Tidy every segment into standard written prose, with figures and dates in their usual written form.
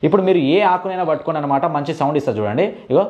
ఇప్పుడు మీరు ఏ ఆకునైనా పట్టుకోండి అనమాట, మంచి సౌండ్ ఇస్తుంది చూడండి. ఇగో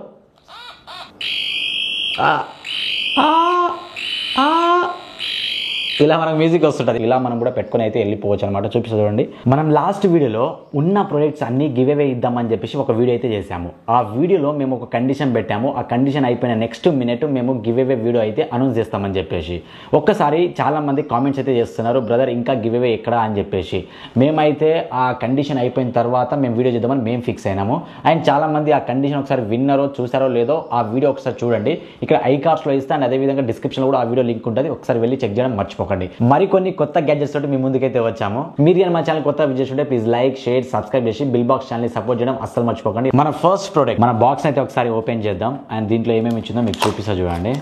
ఇలా మనకు మ్యూజిక్ వస్తుంటుంది. ఇలా మనం కూడా పెట్టుకుని అయితే వెళ్ళిపోవచ్చు అనమాట. చూపిస్తా చూడండి. మనం లాస్ట్ వీడియోలో ఉన్న ప్రొడక్ట్స్ అన్ని గివ్ అవే ఇద్దామని చెప్పేసి ఒక వీడియో అయితే చేసాము. ఆ వీడియోలో మేము ఒక కండిషన్ పెట్టాము. ఆ కండిషన్ అయిపోయిన నెక్స్ట్ మినిట్ మేము గివ్ అవే వీడియో అయితే అనౌన్స్ చేస్తామని చెప్పేసి ఒక్కసారి చాలా మంది కామెంట్స్ అయితే చేస్తున్నారు, బ్రదర్ ఇంకా గివ్ అవే ఎక్కడ అని చెప్పేసి. మేమైతే ఆ కండిషన్ అయిపోయిన తర్వాత మేము వీడియో చేద్దామని మేము ఫిక్స్ అయినాము. అండ్ చాలా మంది ఆ కండిషన్ ఒకసారి విన్నారో చూసారో లేదో ఆ వీడియో ఒకసారి చూడండి. ఇక్కడ ఐ కార్డ్స్లో ఇస్తా అండ్ అదేవిధంగా డిస్క్రిప్షన్లో కూడా ఆ వీడియో లింక్ ఉంటుంది. ఒకసారి వెళ్ళి చెక్ చేయడం మర్చిపోకండి. మరికొన్ని కొత్త గ్యాడ్జెట్స్ తోటి మీ ముందుకైతే వచ్చాము. మీరు కానీ మా ఛానల్ కొత్త విజిట్ ఉంటే ప్లీజ్ లైక్, షేర్, సబ్స్క్రైబ్ చేసి బిల్ బాక్స్ ఛానల్ సపోర్ట్ చేయడం అస్సలు మర్చిపోకండి. మన ఫస్ట్ ప్రోడక్ట్ మన బాక్స్ అయితే ఒకసారి ఓపెన్ చేద్దాం. అండ్ దీంట్లో ఏమేమి ఇచ్చిందో మీకు చూపిస్తా చూడండి.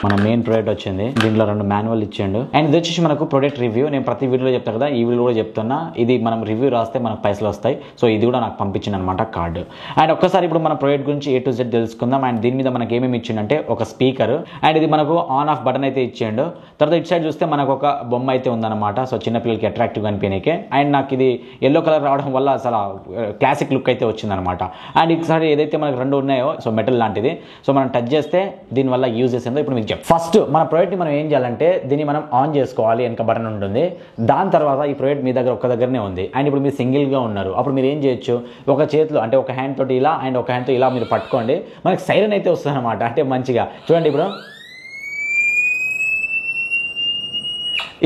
మన మెయిన్ ప్రోడక్ట్ వచ్చింది. దీంట్లో 2 మాన్యువల్ ఇచ్చిండు. అండ్ ఇది వచ్చేసి మనకు ప్రొడక్ట్ రివ్యూ. నేను ప్రతి వీడియోలో చెప్తాను కదా, ఈ వీడియో కూడా చెప్తున్నా. ఇది మనం రివ్యూ రాస్తే మనకు పైసలు వస్తాయి. సో ఇది కూడా నాకు పంపించింది అనమాట కార్డు. అండ్ ఒక్కసారి ఇప్పుడు మన ప్రోడక్ట్ గురించి A to Z తెలుసుకుందాం. అండ్ దీని మీద మనకి ఏమేమి ఇచ్చిండంటే ఒక స్పీకర్ అండ్ ఇది మనకు ఆన్ ఆఫ్ బటన్ అయితే ఇచ్చిండు. తర్వాత ఇటు సైడ్ చూస్తే మనకు ఒక బొమ్మ అయితే ఉందన్నమాట. సో చిన్నపిల్లలకి అట్రాక్టివ్గా అనిపించే. అండ్ నాకు ఇది ఎల్లో కలర్ రావడం వల్ల అసలు క్లాసిక్ లుక్ అయితే వచ్చిందనమాట. అండ్ ఇటు సైడ్ ఏదైతే మనకు 2 ఉన్నాయో సో మెటల్ లాంటిది. సో మనం టచ్ చేస్తే దీనివల్ల యూజ్ చేసిందో ఇప్పుడు మీకు ఫస్ట్ మన ప్రోడక్ట్ని మనం ఏం చేయాలంటే దీన్ని మనం ఆన్ చేసుకోవాలి. వెనక బటన్ ఉంటుంది. దాని తర్వాత ఈ ప్రోడక్ట్ మీ దగ్గర ఒక్క దగ్గరనే ఉంది. అండ్ ఇప్పుడు మీరు సింగిల్గా ఉన్నారు. అప్పుడు మీరు ఏం చేయొచ్చు, ఒక చేతిలో అంటే ఒక హ్యాండ్ తోటి ఇలా అండ్ ఒక హ్యాండ్తో ఇలా మీరు పట్టుకోండి. మనకి సైరన్ అయితే వస్తుంది అనమాట. అంటే మంచిగా చూడండి. ఇప్పుడు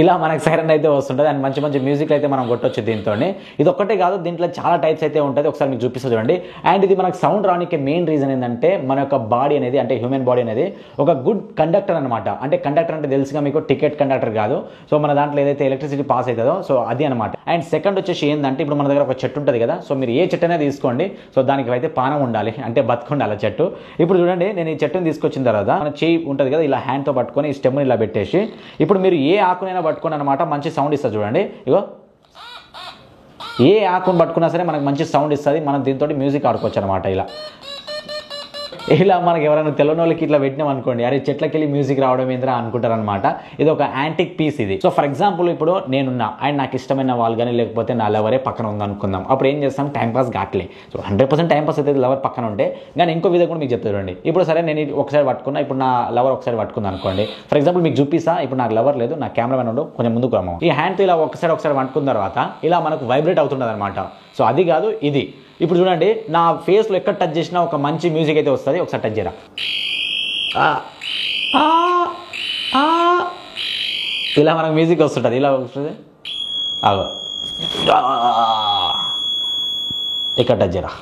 ఇలా మనకి సైరన్ అయితే వస్తుంటుంది. అండ్ మంచి మంచి మ్యూజిక్ అయితే మనం కొట్టొచ్చు దీంతో. ఇది ఒక్కటే కాదు, దీంట్లో చాలా టైప్స్ అయితే ఉంటుంది. ఒకసారి మీకు చూపిస్తా చూడండి. అండ్ ఇది మనకు సౌండ్ రానికి మెయిన్ రీజన్ ఏంటంటే మన యొక్క బాడీ అనేది అంటే హ్యూమన్ బాడీ అనేది ఒక గుడ్ కండక్టర్ అనమాట. అంటే కండక్టర్ అంటే తెలుసుగా మీకు టికెట్ కండక్టర్ కాదు. సో మన దాంట్లో ఏదైతే ఎలక్ట్రిసిటీ పాస్ అవుతుందో సో అది అనమాట. అండ్ సెకండ్ వచ్చేసి ఏంటంటే ఇప్పుడు మన దగ్గర ఒక చెట్టు ఉంటుంది కదా. సో మీరు ఏ చెట్టు అనేది తీసుకోండి. సో దానికి అయితే పానం ఉండాలి, అంటే బతుకుండాలి చెట్టు. ఇప్పుడు చూడండి, నేను ఈ చెట్టుని తీసుకొచ్చిన తర్వాత మన చేయి ఉంటుంది కదా, ఇలా హ్యాండ్తో పట్టుకొని ఈ స్టెమ్ని ఇలా పెట్టేసి ఇప్పుడు మీరు ఏ ఆకునైనా పట్టుకోండి అనమాట. మంచి సౌండ్ ఇస్తుంది చూడండి. ఇగో ఏ ఆకును పట్టుకున్నా సరే మనకు మంచి సౌండ్ ఇస్తుంది. మనం దీంతో మ్యూజిక్ ఆడుకోవచ్చు అనమాట. ఇలా మనకి ఎవరైనా తెలియని వాళ్ళకి ఇట్లా పెట్టినాం అనుకోండి, అరే చెట్లకి వెళ్ళి మ్యూజిక్ రావడం ఏంద్రా అనుకుంటారు అనమాట. ఇది ఒక యాంటిక్ పీస్ ఇది. సో ఫర్ ఎగ్జాంపుల్ ఇప్పుడు నేనున్నా అండ్ నాకు ఇష్టమైన వాళ్ళు కానీ లేకపోతే నా లవరే పక్కన ఉందనుకుందాం. అప్పుడు ఏం చేస్తాం, టైంపాస్ కాట్లే. సో 100% టైంపాస్ అయితే లవర్ పక్కన ఉంటే. కానీ ఇంకో విధంగా కూడా మీకు చెప్తా చూడండి. ఇప్పుడు సరే నేను ఒకసారి పట్టుకున్నా, ఇప్పుడు నా లవర్ ఒకసారి పట్టుకుంది అనుకోండి. ఫర్ ఎగ్జాంపుల్ మీకు చూపిస్తా. ఇప్పుడు నాకు లవర్ లేదు, నా కెమెరామెన్ ఉండు, కొంచెం ముందుకు రాము. ఈ హ్యాండ్తో ఇలా ఒకసారి పట్టుకున్న తర్వాత ఇలా మనకు వైబ్రేట్ అవుతుంటుంది అనమాట. సో అది కాదు ఇది. ఇప్పుడు చూడండి, నా ఫేస్లో ఎక్కడ టచ్ చేసినా ఒక మంచి మ్యూజిక్ అయితే వస్తుంది. ఒకసారి టచ్ చేయరా. ఇలా మనకు మ్యూజిక్ వస్తుంటుంది. ఇలా వస్తుంది. ఎక్కడ టచ్ చేయరా.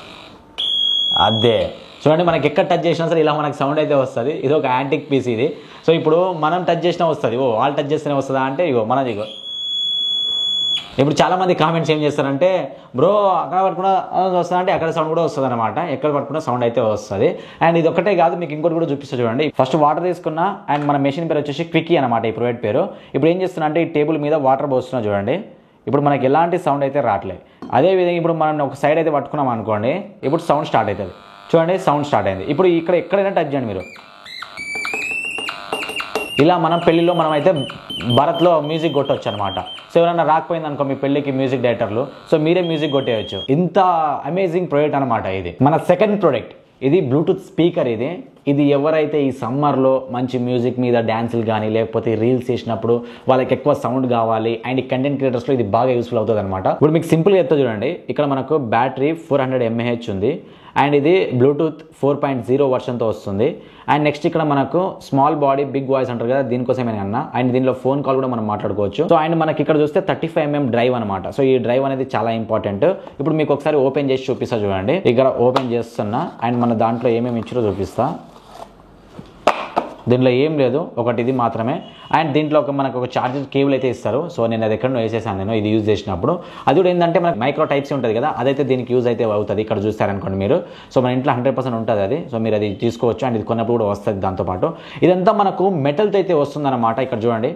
అదే చూడండి, మనకి ఎక్కడ టచ్ చేసినా సరే ఇలా మనకు సౌండ్ అయితే వస్తుంది. ఇది ఒక యాంటిక్ పీస్ ఇది. సో ఇప్పుడు మనం టచ్ చేసినా వస్తుంది. వాళ్ళు టచ్ చేస్తేనే వస్తుందా అంటే ఇగో మనది. ఇగో ఇప్పుడు చాలామంది కామెంట్స్ ఏం చేస్తారంటే, బ్రో అక్కడ పట్టుకున్న వస్తుందా అంటే అక్కడ సౌండ్ కూడా వస్తుంది అనమాట. ఎక్కడ పట్టుకున్న సౌండ్ అయితే వస్తుంది. అండ్ ఇది ఒకటే కాదు, మీకు ఇంకోటి కూడా చూపిస్తా చూడండి. ఫస్ట్ వాటర్ తీసుకున్నా. అండ్ మన మెషిన్ పేరు వచ్చేసి క్విక్కీ అనమాట, ఈ ప్రోడక్ట్ పేరు. ఇప్పుడు ఏం చేస్తున్నా అంటే ఈ టేబుల్ మీద వాటర్ పోస్తున్నా చూడండి. ఇప్పుడు మనకి ఎలాంటి సౌండ్ అయితే రావట్లేదు. అదేవిధంగా ఇప్పుడు మనం ఒక సైడ్ అయితే పట్టుకున్నాం అనుకోండి, ఇప్పుడు సౌండ్ స్టార్ట్ అవుతుంది. చూడండి, సౌండ్ స్టార్ట్ అయింది. ఇప్పుడు ఇక్కడ ఎక్కడైనా టచ్ చేయండి మీరు. ఇలా మనం పెళ్ళిలో మనం అయితే భారత్లో మ్యూజిక్ కొట్టవచ్చు అనమాట. సో ఎవరైనా రాకపోయింది అనుకో మీ పెళ్ళికి మ్యూజిక్ డైరెక్టర్లు, సో మీరే మ్యూజిక్ కొట్టేయచ్చు. ఇంత అమేజింగ్ ప్రోడక్ట్ అనమాట ఇది. మన సెకండ్ ప్రోడక్ట్ ఇది బ్లూటూత్ స్పీకర్. ఇది ఎవరైతే ఈ సమ్మర్లో మంచి మ్యూజిక్ మీద డ్యాన్సులు కానీ లేకపోతే రీల్స్ చేసినప్పుడు వాళ్ళకి ఎక్కువ సౌండ్ కావాలి అండ్ ఈ కంటెంట్ క్రియేటర్స్లో ఇది బాగా యూస్ఫుల్ అవుతుంది అనమాట. ఇప్పుడు మీకు సింపుల్గా చెప్తా చూడండి. ఇక్కడ మనకు బ్యాటరీ 400 mAh ఉంది. అండ్ ఇది బ్లూటూత్ 4.0 వర్షన్తో వస్తుంది. అండ్ నెక్స్ట్ ఇక్కడ మనకు స్మాల్ బాడీ బిగ్ వాయిస్ అంటారు కదా, దీనికోసమే అన్న. అండ్ దీనిలో ఫోన్ కాల్ కూడా మనం మాట్లాడుకోవచ్చు. సో అండ్ మనకి ఇక్కడ చూస్తే 35mm డ్రైవ్ అనమాట. సో ఈ డ్రైవ్ అనేది చాలా ఇంపార్టెంట్. ఇప్పుడు మీకు ఒకసారి ఓపెన్ చేసి చూపిస్తా చూడండి. ఇక్కడ ఓపెన్ చేస్తున్నా అండ్ మన దాంట్లో ఏమేమి ఇచ్చారో చూపిస్తా. దీంట్లో ఏం లేదు, ఒకటి ఇది మాత్రమే. అండ్ దీంట్లో మనకు ఒక చార్జర్ కేబుల్ అయితే ఇస్తారు. సో నేను అది ఎక్కడో వేసేసాను నేను ఇది యూజ్ చేసినప్పుడు. అది కూడా ఏంటంటే మనకు మైక్రో టైప్స్ ఉంటుంది కదా, అదైతే దీనికి యూజ్ అయితే అవుతుంది. ఇక్కడ చూస్తారనుకోండి మీరు. సో మన ఇంట్లో 100% ఉంటుంది అది. సో మీరు అది తీసుకోవచ్చు. అండ్ ఇది కొన్నప్పుడు కూడా వస్తుంది దాంతోపాటు. ఇదంతా మనకు మెటల్తో అయితే వస్తుందన్నమాట. ఇక్కడ చూడండి,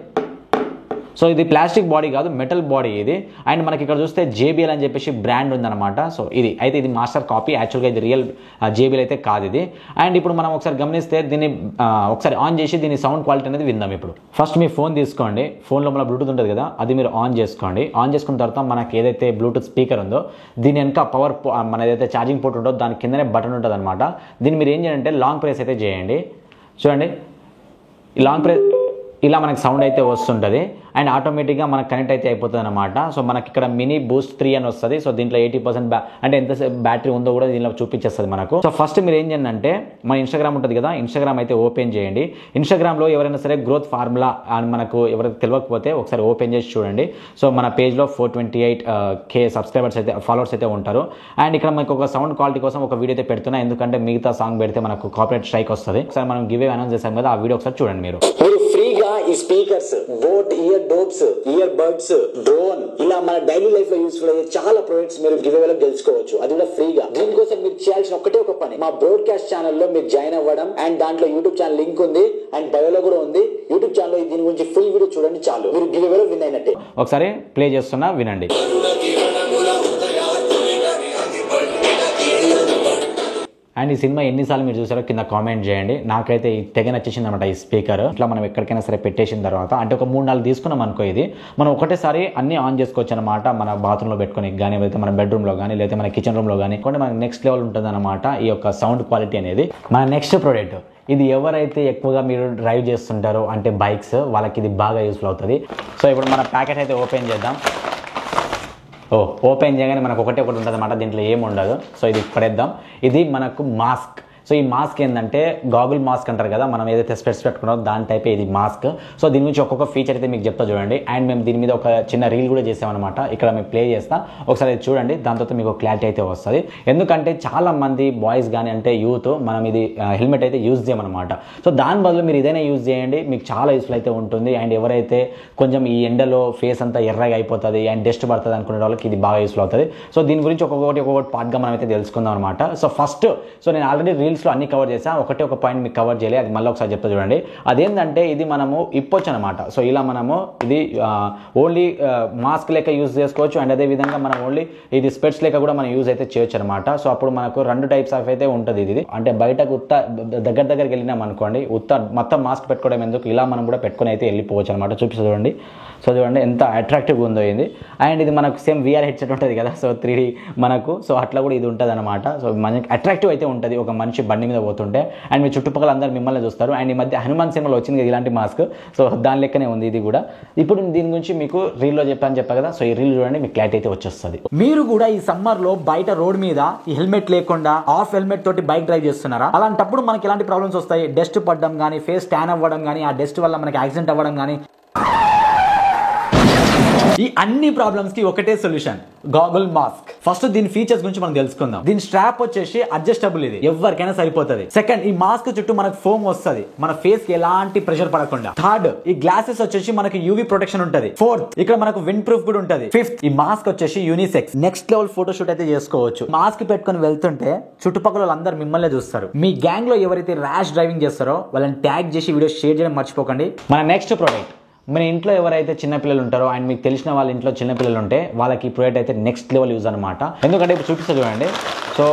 సో ఇది ప్లాస్టిక్ బాడీ కాదు, మెటల్ బాడీ ఇది. అండ్ మనకి ఇక్కడ చూస్తే JBL అని చెప్పేసి బ్రాండ్ ఉందన్నమాట. సో ఇది మాస్టర్ కాపీ, యాక్చువల్గా ఇది రియల్ JBL అయితే కాదు ఇది. అండ్ ఇప్పుడు మనం ఒకసారి గమనిస్తే దీన్ని ఒకసారి ఆన్ చేసి దీని సౌండ్ క్వాలిటీ అనేది విందాం. ఇప్పుడు ఫస్ట్ మీ ఫోన్ తీసుకోండి, ఫోన్లో మన బ్లూటూత్ ఉంటుంది కదా, అది మీరు ఆన్ చేసుకోండి. ఆన్ చేసుకున్న తర్వాత మనకి ఏదైతే బ్లూటూత్ స్పీకర్ ఉందో దీని వెనక పవర్ మన ఏదైతే ఛార్జింగ్ పోర్ట్ ఉందో దాని కిందనే బటన్ ఉంటుంది అనమాట. దీన్ని మీరు ఏం చేయాలంటే లాంగ్ ప్రెస్ అయితే చేయండి. చూడండి, ఈ లాంగ్ ప్రెస్ ఇలా మనకి సౌండ్ అయితే వస్తుంటుంది అండ్ ఆటోమేటిక్గా మనకు కనెక్ట్ అయితే అయిపోతుంది అనమాట. సో మనకి ఇక్కడ మినీ బూస్ట్ 3 అని వస్తుంది. సో దీంట్లో 80% అంటే ఎంత బ్యాటరీ ఉందో కూడా దీనిలో చూపించేస్తుంది మనకు. సో ఫస్ట్ మీరు ఏం చేయండి అంటే మన ఇన్స్టాగ్రామ్ ఉంటుంది కదా, ఇన్స్టాగ్రామ్ అయితే ఓపెన్ చేయండి. ఇన్స్టాగ్రామ్లో ఎవరైనా సరే గ్రోత్ ఫార్ములా అని మనకు ఎవరైతే తెలియకపోతే ఒకసారి ఓపెన్ చేసి చూడండి. సో మన పేజ్లో 428K సబ్స్క్రైబర్స్ అయితే ఫాలోవర్స్ అయితే ఉంటారు. అండ్ ఇక్కడ మనకు ఒక సౌండ్ క్వాలిటీ కోసం ఒక వీడియో అయితే పెడుతున్నా, ఎందుకంటే మిగతా సాంగ్ పెడితే మనకు కాపీరైట్ స్ట్రైక్ వస్తుంది. ఒకసారి మనం గివ్ అవే అనౌన్స్ చేసాం కదా, ఆ వీడియో ఒకసారి చూడండి. మీరు ఫ్రీగా ఈ speakers, boat year dopes, ear buds, drone, ఇలా మన డైలీ లైఫ్ లో యూస్ఫుల్ అయ్యే చాలా ప్రొడక్ట్స్ మీరు గివ్ అవే లో గెలుచుకోవచ్చు, అది కూడా ఫ్రీగా. దీనికోసం మీరు చేయాల్సిన ఒకటే ఒక పని, మా బ్రాడ్కాస్ట్ ఛానల్లో మీరు జాయిన్ అవ్వడం. అండ్ దాంట్లో యూట్యూబ్ ఛానల్ లింక్ ఉంది అండ్ బయోలో కూడా ఉంది. యూట్యూబ్ ఛానల్ దీని గురించి ఫుల్ వీడియో చూడండి, చాలు మీరు గివ్ అవే లో విన్ అయినట్టే. ఒకసారి ప్లే చేస్తున్నా, వినండి. అండ్ ఈ సినిమా ఎన్నిసార్లు మీరు చూసారో కింద కామెంట్ చేయండి. నాకైతే తెగ నచ్చేసింది అనమాట ఈ స్పీకర్. ఇట్లా మనం ఎక్కడికైనా సరే పెట్టేసిన తర్వాత అంటే ఒక 3-4 తీసుకున్నాం అనుకో, ఇది మనం ఒకటేసారి అన్ని ఆన్ చేసుకోవచ్చు అనమాట. మన బాత్రూంలో పెట్టుకొని కానీ, లేకపోతే మన బెడ్రూమ్లో కానీ, లేకపోతే మన కిచెన్ రూమ్లో కానీ, మనకి నెక్స్ట్ లెవెల్ ఉంటుంది అనమాట ఈ యొక్క సౌండ్ క్వాలిటీ అనేది. మన నెక్స్ట్ ప్రోడక్ట్ ఇది ఎవరైతే ఎక్కువగా మీరు డ్రైవ్ చేస్తుంటారో అంటే బైక్స్, వాళ్ళకి ఇది బాగా యూస్ఫుల్ అవుతుంది. సో ఇప్పుడు మన ప్యాకెట్ అయితే ఓపెన్ చేద్దాం. ఓపెన్ చేయగానే మనకు ఒకటి ఉంటుంది అనమాట, దీంట్లో ఏమి ఉండదు. సో ఇది పడేద్దాం. ఇది మనకు మాస్క్. సో ఈ మాస్క్ ఏంటంటే గాగుల్ మాస్క్ అంటారు కదా, మనం ఏదైతే స్పెట్స్ పెట్టుకున్నామో దాని టైప్ ఇది మాస్క్. సో దీని నుంచి ఒక్కొక్క ఫీచర్ అయితే మీకు చెప్తా చూడండి. అండ్ మేము దీని మీద ఒక చిన్న రీల్ కూడా చేసామన్నమాట, ఇక్కడ మేము ప్లే చేస్తా, ఒకసారి చూడండి. దాంతో మీకు క్లారిటీ అయితే వస్తుంది. ఎందుకంటే చాలా మంది బాయ్స్ కానీ అంటే యూత్ మనం ఇది హెల్మెట్ అయితే యూజ్ చేయమన్నమాట. సో దాని బదులు మీరు ఇదైనా యూజ్ చేయండి, మీకు చాలా యూస్ఫుల్ అయితే ఉంటుంది. అండ్ ఎవరైతే కొంచెం ఈ ఎండలో ఫేస్ అంతా ఎర్రగా అయిపోతుంది అండ్ డస్ట్ పడుతుంది అనుకునే వాళ్ళకి ఇది బాగా యూస్ఫుల్ అవుతుంది. సో దీని గురించి ఒక్కొక్కటి పార్ట్గా మనం అయితే తెలుసుకుందాం అనమాట. సో ఫస్ట్ నేను ఆల్రెడీ రీల్స్లో అన్ని కవర్ చేసాను, ఒకటే ఒక పాయింట్ మీకు కవర్ చేయలేదు, అది మళ్ళీ ఒకసారి చెప్తా చూడండి. అదేంటంటే ఇది మనము ఇప్పొచ్చు అనమాట. సో ఇలా మనము ఇది ఓన్లీ మాస్క్ లెక్క యూజ్ చేసుకోవచ్చు. అండ్ అదేవిధంగా మనం ఓన్లీ ఇది స్పెట్స్ లెక్క కూడా మనం యూజ్ అయితే చేయొచ్చు అనమాట. సో అప్పుడు మనకు 2 టైప్స్ ఆఫ్ అయితే ఉంటుంది. ఇది అంటే బయటకు దగ్గరికి వెళ్ళినాం అనుకోండి, మొత్తం మాస్క్ పెట్టుకోవడం ఎందుకు, ఇలా మనం కూడా పెట్టుకొని అయితే వెళ్ళిపోవచ్చు అనమాట. చూపిస్తా చూడండి. సో చూడండి ఎంత అట్రాక్టివ్గా ఉందో ఇది. అండ్ ఇది మనకు సేమ్ VR హెడ్సెట్ ఉంటుంది కదా, సో 3D మనకు, సో అట్లా కూడా ఇది ఉంటుంది అనమాట. సో మనకి అట్రాక్టివ్ అయితే ఉంటుంది ఒక మనిషి బండి మీద పోతుంటే. అండ్ మీ చుట్టుపక్కల అందరూ మిమ్మల్ని చూస్తారు. అండ్ ఈ మధ్య హనుమాన్ సినిమాలో వచ్చింది కదా ఇలాంటి మాస్క్, సో దాని లెక్కనే ఉంది ఇది కూడా. ఇప్పుడు దీని గురించి మీకు రీల్లో చెప్పా కదా, సో ఈ రీల్ చూడండి, మీకు క్లారిటీ అయితే వచ్చేస్తుంది. మీరు కూడా ఈ సమ్మర్ లో బయట రోడ్ మీద ఈ హెల్మెట్ లేకుండా ఆఫ్ హెల్మెట్ తోటి బైక్ డ్రైవ్ చేస్తున్నారా? అలాంటప్పుడు మనకి ఎలాంటి ప్రాబ్లమ్స్ వస్తాయి? డస్ట్ పడడం కానీ, ఫేస్ ట్యాన్ అవ్వడం కానీ, ఆ డస్ట్ వల్ల మనకి యాక్సిడెంట్ అవ్వడం కానీ, ఈ అన్ని ప్రాబ్లమ్స్ కి ఒకటే సొల్యూషన్, గాగుల్ మాస్క్. ఫస్ట్ దీని ఫీచర్స్ గురించి మనం తెలుసుకుందాం. దీని స్ట్రాప్ వచ్చేసి అడ్జస్టబుల్, ఇది ఎవరికైనా సరిపోతుంది. సెకండ్, ఈ మాస్క్ చుట్టూ మనకు ఫోమ్ వస్తుంది, మన ఫేస్ కి ఎలాంటి ప్రెషర్ పడకుండా. థర్డ్, ఈ గ్లాసెస్ వచ్చేసి మనకి యూవీ ప్రొటెక్షన్ ఉంటుంది. ఫోర్త్, ఇక్కడ మనకు విండ్ ప్రూఫ్ కూడా ఉంటుంది. ఫిఫ్త్, ఈ మాస్క్ వచ్చేసి unisex. Next level photo shoot అయితే చేసుకోవచ్చు. మాస్క్ పెట్టుకొని వెళ్తుంటే చుట్టుపక్కల వాళ్ళందరూ మిమ్మల్ని చూస్తారు. మీ గ్యాంగ్ లో ఎవరైతే ర్యాష్ డ్రైవింగ్ చేస్తారో వాళ్ళని ట్యాగ్ చేసి వీడియో షేర్ చేయడం మర్చిపోకండి. మన నెక్స్ట్ ప్రోడక్ట్, మన ఇంట్లో ఎవరైతే చిన్నపిల్లలు ఉంటారో అండ్ మీకు తెలిసిన వాళ్ళ ఇంట్లో చిన్నపిల్లలు ఉంటే వాళ్ళకి ఈ ప్రోడక్ట్ అయితే నెక్స్ట్ లెవెల్ యూజ్ అనమాట. ఎందుకంటే ఇప్పుడు చూపిస్తా చూడండి. సో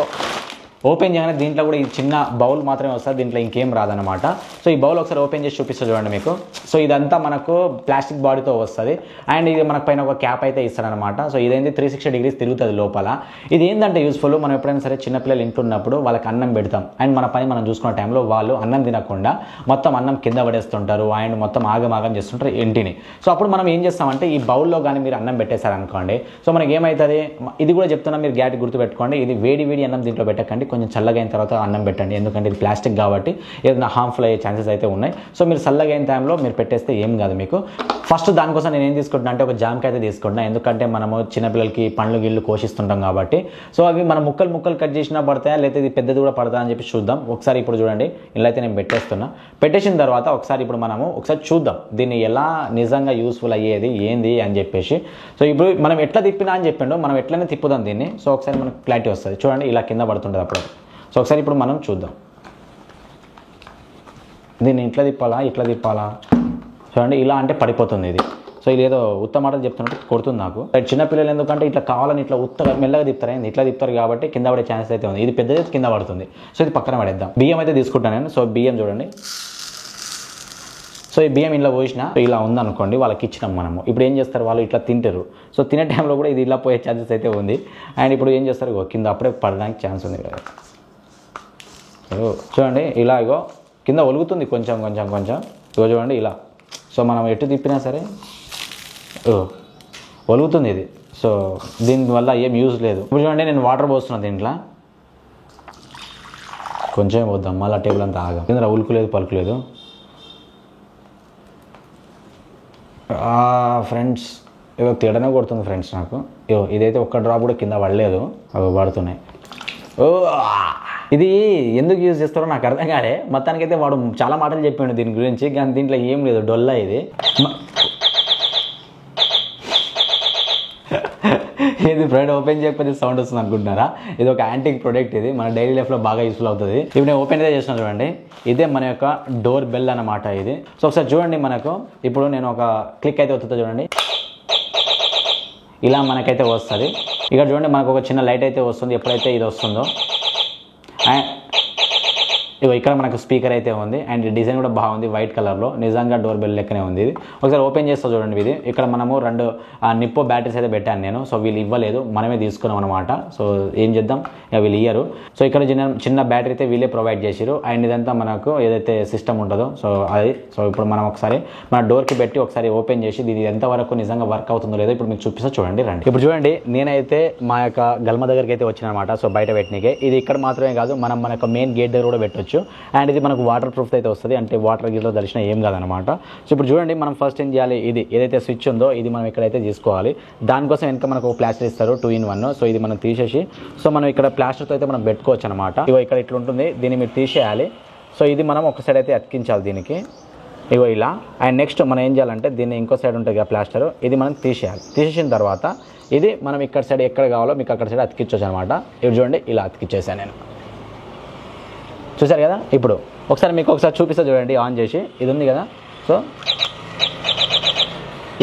ఓపెన్ చేయగానే దీంట్లో కూడా ఈ చిన్న బౌల్ మాత్రమే వస్తుంది, దీంట్లో ఇంకేం రాదనమాట. సో ఈ బౌల్ ఒకసారి ఓపెన్ చేసి చూపిస్తా చూడండి మీకు. సో ఇదంతా మనకు ప్లాస్టిక్ బాడీతో వస్తుంది. అండ్ ఇది మనకు పైన ఒక క్యాప్ అయితే ఇస్తాడనమాట. సో ఇదేంటి 360 degrees తిరుగుతుంది లోపల. ఇది ఏంటంటే యూస్ఫుల్, మనం ఎప్పుడైనా సరే చిన్నపిల్లలు ఇంట్లో ఉన్నప్పుడు వాళ్ళకి అన్నం పెడతాం అండ్ మన పని మనం చూసుకున్న టైంలో వాళ్ళు అన్నం తినకుండా మొత్తం అన్నం కింద పడేస్తుంటారు అండ్ మొత్తం ఆగమాగం చేస్తుంటారు ఇంటిని. సో అప్పుడు మనం ఏం చేస్తామంటే ఈ బౌల్లో కానీ మీరు అన్నం పెట్టేశారనుకోండి, సో మనకి ఏమవుతుంది, ఇది కూడా చెప్తున్నా, మీరు గ్యాట్ గుర్తుపెట్టుకోండి, ఇది వేడి అన్నం దీంట్లో పెట్టకండి, కొంచెం చల్లగా అయిన తర్వాత అన్నం పెట్టండి. ఎందుకంటే ఇది ప్లాస్టిక్ కాబట్టి ఏదైనా హార్మ్ఫుల్ అయ్యే ఛాన్సెస్ అయితే ఉన్నాయి. సో మీరు చల్లగా అయిన టైంలో మీరు పెట్టేస్తే ఏం కాదు మీకు. ఫస్ట్ దానికోసం నేను ఏం తీసుకుంటున్నా అంటే ఒక జామకాయ అయితే తీసుకుంటున్నా, ఎందుకంటే మనము చిన్నపిల్లలకి పండ్లు గిళ్ళు కోసిస్తుంటాం కాబట్టి. సో అవి మన ముక్కలు కట్ చేసినా పడతాయా లేకపోతే ఇది పెద్దది కూడా పడతా అని చెప్పి చూద్దాం ఒకసారి. ఇప్పుడు చూడండి, ఇలా అయితే నేను పెట్టేసిన తర్వాత ఒకసారి ఇప్పుడు మనము ఒకసారి చూద్దాం దీన్ని ఎలా నిజంగా యూస్ఫుల్ అయ్యేది ఏంది అని చెప్పేసి. సో ఇప్పుడు మనం ఎట్లా తిప్పినా అని చెప్పిండో మనం ఎట్లనే తిప్పుదాం దీన్ని. సో ఒకసారి మనకు క్లారిటీ వస్తుంది. చూడండి, ఇలా కింద పడుతుంటుంది అప్పుడు. సో ఒకసారి ఇప్పుడు మనం చూద్దాం దీన్ని ఇట్లా తిప్పాలా చూడండి, ఇలా అంటే పడిపోతుంది ఇది. సో సో ఇది ఏదో ఉత్త మాటలు చెప్తున్నట్టు కొడుతుంది నాకు. చిన్నపిల్లలు ఎందుకంటే ఇట్లా కావాలని ఇట్లా ఉత్త మెల్లగా తిప్పుతారు, ఇట్లా తిప్పుతారు కాబట్టి కింద పడే ఛాన్స్ అయితే ఉంది. ఇది పెద్దది కింద పడుతుంది. సో ఇది పక్కన పడేద్దాం. బియ్యం అయితే తీసుకుంటాను నేను. సో బియ్యం చూడండి. సో ఈ బియ్యం ఇలా పోసినా ఇలా ఉందనుకోండి, వాళ్ళకి ఇచ్చినాం మనము. ఇప్పుడు ఏం చేస్తారు వాళ్ళు, ఇట్లా తింటారు. సో తినే టైంలో కూడా ఇది ఇలా పోయే ఛాన్సెస్ అయితే ఉంది. అండ్ ఇప్పుడు ఏం చేస్తారు, కింద అప్పుడే పడడానికి ఛాన్స్ ఉంది కదా. చూడండి ఇలా ఇగో కింద ఒలుగుతుంది కొంచెం కొంచెం కొంచెం. ఇగో చూడండి ఇలా. సో మనం ఎటు తిప్పినా సరే ఒలుగుతుంది ఇది. సో దీనివల్ల ఏం యూజ్ లేదు. ఇప్పుడు చూడండి నేను వాటర్ పోస్తున్నాను దీంట్లో, కొంచెం పోద్దాం, మళ్ళీ టేబుల్ అంతా ఆగా. కింద ఉలుకులేదు పలుకులేదు. ఫ్రెండ్స్ ఏదో తేడానే కొడుతుంది ఫ్రెండ్స్ నాకు. ఇదైతే ఒక్క డ్రాప్ కూడా కింద పడలేదు, అవి పడుతున్నాయి. ఇది ఎందుకు యూజ్ చేస్తారో నాకు అర్థం కాలే. మొత్తానికైతే వాడు చాలా మాటలు చెప్పిండు దీని గురించి, కానీ దీంట్లో ఏం లేదు, డొల్లా ఇది. ఇది ప్రోడక్ట్ ఓపెన్ చేయకపోతే సౌండ్ వస్తుంది అనుకుంటున్నారా? ఇది ఒక యాంటిక్ ప్రోడక్ట్, ఇది మన డైలీ లైఫ్లో బాగా యూస్ఫుల్ అవుతుంది. ఇప్పుడు నేను ఓపెన్ అయితే చేసిన చూడండి, ఇదే మన యొక్క డోర్ బెల్ అన్నమాట ఇది. సో ఒకసారి చూడండి, మనకు ఇప్పుడు నేను ఒక క్లిక్ అయితే వస్తుందో చూడండి, ఇలా మనకైతే వస్తుంది. ఇక్కడ చూడండి మనకు ఒక చిన్న లైట్ అయితే వస్తుంది ఎప్పుడైతే ఇది వస్తుందో. ఇగో ఇక్కడ మనకు స్పీకర్ అయితే ఉంది. అండ్ డిజైన్ కూడా బాగుంది, వైట్ కలర్లో, నిజంగా డోర్ బెల్ లెక్కనే ఉంది ఇది. ఒకసారి ఓపెన్ చేస్తా చూడండి. ఇది ఇక్కడ మనము 2 నిప్పో బ్యాటరీస్ అయితే పెట్టాను నేను. సో వీళ్ళు ఇవ్వలేదు, మనమే తీసుకున్నాం అనమాట. సో ఏం చేద్దాం, వీళ్ళు ఇయ్యరు. సో ఇక్కడ చిన్న బ్యాటరీ అయితే వీళ్ళే ప్రొవైడ్ చేసారు. అండ్ ఇదంతా మనకు ఏదైతే సిస్టమ్ ఉంటుందో సో అది. సో ఇప్పుడు మనం ఒకసారి మన డోర్కి పెట్టి ఒకసారి ఓపెన్ చేసి ఇది ఎంతవరకు నిజంగా వర్క్ అవుతుందో లేదో ఇప్పుడు మీకు చూపిస్తా చూడండి, రండి. ఇప్పుడు చూడండి, నేనైతే మా యొక్క గల్మ దగ్గరికి అయితే వచ్చిన అనమాట. సో బయట పెట్టినకే ఇది ఇక్కడ మాత్రమే కాదు, మనం మన యొక్క మెయిన్ గేట్ దగ్గర కూడా పెట్టవచ్చు. అండ్ ఇది మనకు వాటర్ ప్రూఫ్ అయితే వస్తుంది, అంటే వాటర్ గిట్లో దర్శనం ఏం కాదనమాట. సో ఇప్పుడు చూడండి, మనం ఫస్ట్ ఏం చేయాలి, ఇది ఏదైతే స్విచ్ ఉందో ఇది మనం ఇక్కడైతే తీసుకోవాలి. దానికోసం వెనక మనకు ఒక ప్లాస్టర్ ఇస్తారు 2-in-1. సో ఇది మనం తీసేసి సో మనం ఇక్కడ ప్లాస్టర్తో అయితే మనం పెట్టుకోవచ్చు అనమాట. ఇగో ఇక్కడ ఇట్లా ఉంటుంది, దీన్ని మీరు తీసేయాలి. సో ఇది మనం ఒక సైడ్ అయితే అతికించాలి దీనికి, ఇగో ఇలా. అండ్ నెక్స్ట్ మనం ఏం చేయాలంటే దీన్ని ఇంకో సైడ్ ఉంటుంది కదా ప్లాస్టర్, ఇది మనం తీసేయాలి. తీసేసిన తర్వాత ఇది మనం ఇక్కడ సైడ్ ఎక్కడ కావాలో మీకు అక్కడ సైడ్ అతికించవచ్చు అనమాట. ఇప్పుడు చూడండి, ఇలా అతికిచ్చేసాను నేను. చూసారు కదా? ఇప్పుడు ఒకసారి మీకు ఒకసారి చూపిస్తా చూడండి, ఆన్ చేసి. ఇది ఉంది కదా, సో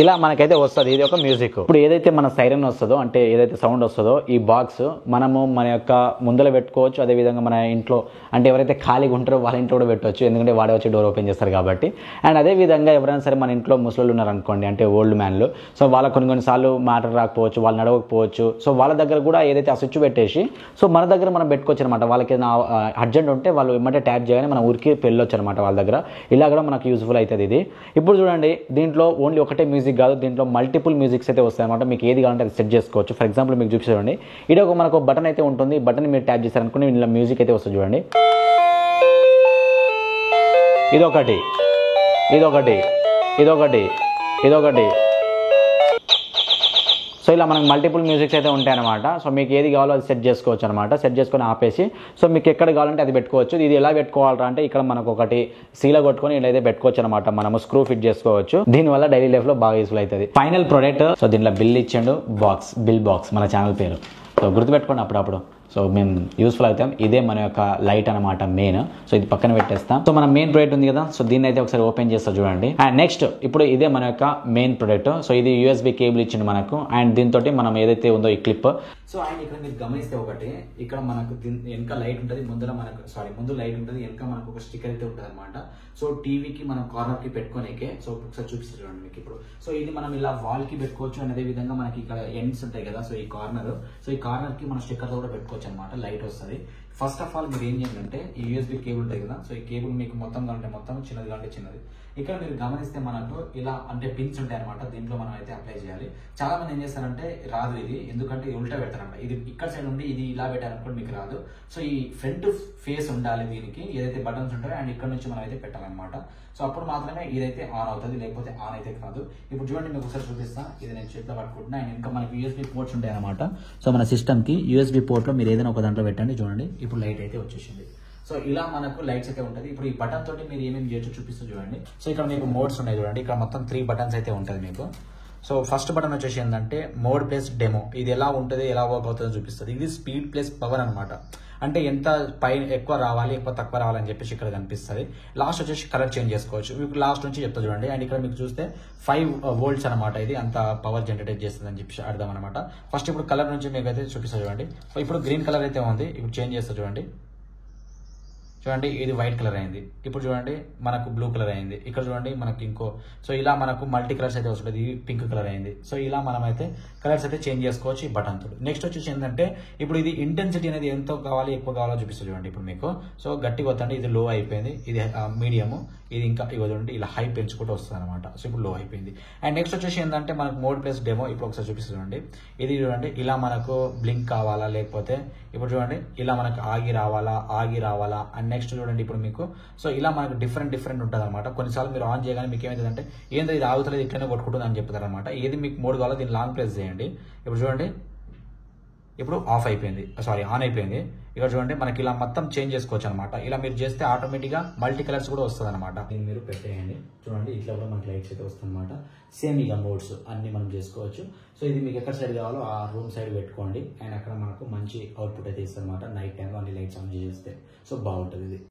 ఇలా మనకైతే వస్తుంది. ఇది ఒక మ్యూజిక్. ఇప్పుడు ఏదైతే మన సైరన్ వస్తుందో, అంటే ఏదైతే సౌండ్ వస్తుందో, ఈ బాక్స్ మనము మన యొక్క ముందర పెట్టుకోవచ్చు. అదేవిధంగా మన ఇంట్లో అంటే ఎవరైతే ఖాళీగా ఉంటారో వాళ్ళ ఇంట్లో కూడా పెట్టవచ్చు, ఎందుకంటే వాడే వచ్చి డోర్ ఓపెన్ చేస్తారు కాబట్టి. అండ్ అదేవిధంగా ఎవరైనా సరే మన ఇంట్లో ముసలు ఉన్నారనుకోండి, అంటే ఓల్డ్ మ్యాన్లు, సో వాళ్ళ కొన్నిసార్లు మాట రాకపోవచ్చు, వాళ్ళు నడవకపోవచ్చు. సో వాళ్ళ దగ్గర కూడా ఏదైతే ఆ స్విచ్ పెట్టేసి సో మన దగ్గర మనం పెట్టుకోవచ్చు అనమాట. వాళ్ళకి అర్జెంట్ ఉంటే వాళ్ళు ఏమంటే ట్యాప్ చేయగానే మన ఊరికి వెళ్ళొచ్చు అనమాట వాళ్ళ దగ్గర. ఇలా కూడా మనకు యూజ్ఫుల్ అవుతుంది ఇది. ఇప్పుడు చూడండి, దీంట్లో ఓన్లీ ఒకటే మ్యూజిక్ కాదు, దీంట్లో మల్టిపుల్ మ్యూజిక్స్ అయితే వస్తాయి అనమాట. మీకు ఏది కావాలంటే అది సెట్ చేసుకోవచ్చు. ఫర్ ఎగ్జాంపుల్ మీకు చూపించండి, ఇది ఒక మనకు బటన్ అయితే ఉంటుంది. బటన్ మీరు ట్యాప్ చేశారనుకోండి, ఇలా మ్యూజిక్ అయితే వస్తుంది చూడండి. ఇదొకటి, ఇదొకటి, ఇదొకటి, ఇదొకటి. సో ఇలా మనకు మల్టిపుల్ మ్యూజిక్స్ అయితే ఉంటాయి అనమాట. సో మీకు ఏది కావాలో అది సెట్ చేసుకోవచ్చు అనమాట. సెట్ చేసుకొని ఆపేసి సో మీకు ఎక్కడ కావాలంటే అది పెట్టుకోవచ్చు. ఇది ఎలా పెట్టుకోవాలంటే అంటే ఇక్కడ మనకు ఒకటి సీల కొట్టుకొని ఇలా అయితే పెట్టుకోవచ్చు అనమాట. మనము స్క్రూ ఫిట్ చేసుకోవచ్చు. దీనివల్ల డైలీ లైఫ్లో బాగా యూస్ఫుల్ అవుతుంది. ఫైనల్ ప్రోడక్ట్, సో దీంట్లో బిల్ ఇచ్చిండు, బాక్స్, బిల్ బాక్స్ మన ఛానల్ పేరు. సో గుర్తుపెట్టుకోండి అప్పుడప్పుడు. సో మేము యూస్ఫుల్ అవుతాం. ఇదే మన యొక్క లైట్ అనమాట మెయిన్. సో ఇది పక్కన పెట్టేస్తాం. సో మన మెయిన్ ప్రోడక్ట్ ఉంది కదా, సో దీన్ని అయితే ఒకసారి ఓపెన్ చేస్తా చూడండి. అండ్ నెక్స్ట్ ఇప్పుడు ఇదే మన యొక్క మెయిన్ ప్రోడక్ట్. సో ఇది USB కేబుల్ ఇచ్చింది మనకు. అండ్ దీంతో మనం ఏదైతే ఉందో ఈ క్లిప్. సో అండ్ ఇక్కడ మీరు గమనిస్తే ఒకటి, ఇక్కడ మనకు వెనక లైట్ ఉంటుంది, ముందు లైట్ ఉంటుంది, వెనక మనకు ఒక స్టిక్కర్ అయితే ఉంటుంది అనమాట. సో టీవీకి మనం కార్నర్ కి పెట్టుకోనికే. సో ఒకసారి చూపిస్తారు చూడండి మీకు ఇప్పుడు. సో ఇది మనం ఇలా వాల్ కి పెట్టుకోవచ్చు. అండ్ అదే విధంగా మనకి ఇక్కడ ఎండ్స్ ఉంటాయి కదా, సో ఈ కార్నర్, సో ఈ కార్నర్ కి మనం స్టిక్కర్ తో కూడా పెట్టుకోవచ్చు అనమాట. లైట్ వస్తుంది. ఫస్ట్ ఆఫ్ ఆల్ మీరు ఏం చేయాలంటే ఈ USB కేబుల్ ఉంటాయి కదా, సో ఈ కేబుల్ మీకు మొత్తం కంటే మొత్తం, చిన్నది కంటే చిన్నది. ఇక్కడ మీరు గమనిస్తే మనకు ఇలా అంటే పిన్స్ ఉంటాయి అనమాట. దీంట్లో మనం అయితే అప్లై చేయాలి. చాలా మంది ఏం చేస్తారంటే రాదు ఇది, ఎందుకంటే ఉల్టా పెడతారంట. ఇది ఇక్కడ సైడ్ ఉండి ఇది ఇలా పెట్టారనుకోండి మీకు రాదు. సో ఈ ఫ్రంట్ ఫేస్ ఉండాలి దీనికి, ఏదైతే బటన్స్ ఉంటాయో అండ్ ఇక్కడ నుంచి మనం అయితే పెట్టాలన్నమాట. సో అప్పుడు మాత్రమే ఇదైతే ఆన్ అవుతుంది, లేకపోతే ఆన్ అయితే కాదు. ఇప్పుడు చూడండి మీకు ఒకసారి చూపిస్తా. ఇది నేను చేతిలో పట్టుకుంటున్నా. అండ్ ఇంకా మనకి USB పోర్ట్స్ ఉంటాయి అనమాట. సో మన సిస్టమ్ కి USB పోర్ట్ లో మీరు ఏదైనా ఒక దాంట్లో పెట్టండి. చూడండి ఇప్పుడు లైట్ అయితే వచ్చేసింది. సో ఇలా మనకు లైట్స్ అయితే ఉంటుంది. ఇప్పుడు ఈ బటన్ తోటి మీరు ఏమేమి చేయొచ్చు చూపిస్తూ చూడండి. సో ఇక్కడ మీకు మోడ్స్ ఉన్నాయి చూడండి. ఇక్కడ మొత్తం 3 బటన్స్ అయితే ఉంటుంది మీకు. సో ఫస్ట్ బటన్ వచ్చేసి ఏంటంటే మోడ్ ప్లస్ డెమో. ఇది ఎలా ఉంటుంది, ఎలా వర్క్ అవుతుందో చూపిస్తుంది. ఇది స్పీడ్ ప్లస్ పవర్ అనమాట. అంటే ఎంత పైన ఎక్కువ రావాలి ఎక్కువ తక్కువ రావాలని చెప్పేసి ఇక్కడ కనిపిస్తుంది. లాస్ట్ వచ్చేసి కలర్ చేంజ్ చేసుకోవచ్చు. మీకు లాస్ట్ నుంచి చెప్తా చూడండి. అండ్ ఇక్కడ మీకు చూస్తే 5 volts అనమాట. ఇది అంత పవర్ జనరేట్ చేస్తుంది అని చెప్పేసి అర్థం అనమాట. ఫస్ట్ ఇప్పుడు కలర్ నుంచి మీకు అయితే చూపిస్తా చూడండి. సో ఇప్పుడు గ్రీన్ కలర్ అయితే ఉంది, ఇప్పుడు చేంజ్ చేస్తా చూడండి. చూడండి ఇది వైట్ కలర్ అయింది. ఇప్పుడు చూడండి మనకు బ్లూ కలర్ అయింది. ఇక్కడ చూడండి మనకి ఇంకో సో ఇలా మనకు మల్టీ కలర్స్ అయితే వస్తుంది. ఇది పింక్ కలర్ అయింది. సో ఇలా మనం అయితే కలర్స్ అయితే చేంజ్ చేసుకోవచ్చు ఈ బటన్ తో. నెక్స్ట్ వచ్చేసి ఏంటంటే ఇప్పుడు ఇది ఇంటెన్సిటీ అనేది ఎంత కావాలి ఎక్కువ కావాలో చూపిస్తుంది చూడండి. ఇప్పుడు మీకు సో గట్టిగా వద్దండి, ఇది లో అయిపోయింది, ఇది మీడియము, ఇది ఇంకా ఇవ్వదండి ఇలా హై పెంచుకుంటూ వస్తుంది అనమాట. సో ఇప్పుడు లో అయిపోయింది. అండ్ నెక్స్ట్ వచ్చేసి ఏంటంటే మనకు మోడ్ ప్లస్ డెమో ఇప్పుడు ఒకసారి చూపిస్తుంది చూడండి. ఇది చూడండి ఇలా మనకు బ్లింక్ కావాలా లేకపోతే ఇప్పుడు చూడండి ఇలా మనకు ఆగి రావాలా అండ్ నెక్స్ట్ చూడండి ఇప్పుడు మీకు సో ఇలా మనకు డిఫరెంట్ ఉంటుంది అనమాట. కొన్నిసార్లు మీరు ఆన్ చేయగానే మీకు ఏమైందంటే ఏంటో ఇది ఆగుతలేదు ఇట్లనే కొట్టుకుంటుంది అని చెప్తారు అనమాట. ఏది మీకు మోడ్ కావాలో దీన్ని లాంగ్ ప్రెస్ చేయండి. ఇప్పుడు చూడండి ఇప్పుడు ఆఫ్ అయిపోయింది, సారీ ఆన్ అయిపోయింది. ఇక్కడ చూడండి మనకి ఇలా మొత్తం చేంజ్ చేసుకోవచ్చు అనమాట. ఇలా మీరు చేస్తే ఆటోమేటిక్గా మల్టీ కలర్స్ కూడా వస్తుంది అనమాట. దీన్ని మీరు పెట్టేయండి చూడండి, ఇట్లా కూడా మనకి లైట్స్ అయితే వస్తుంది అనమాట. సేమ్ ఇక మోడ్స్ అన్ని మనం చేసుకోవచ్చు. సో ఇది మీకు ఎక్కడ సైడ్ కావాలో ఆ రూమ్ సైడ్ పెట్టుకోండి. అండ్ అక్కడ మనకు మంచి అవుట్పుట్ అయితే ఇస్తుంది అనమాట. నైట్ టైంలో అన్ని లైట్స్ ఆన్ చేస్తే సో బాగుంటుంది ఇది.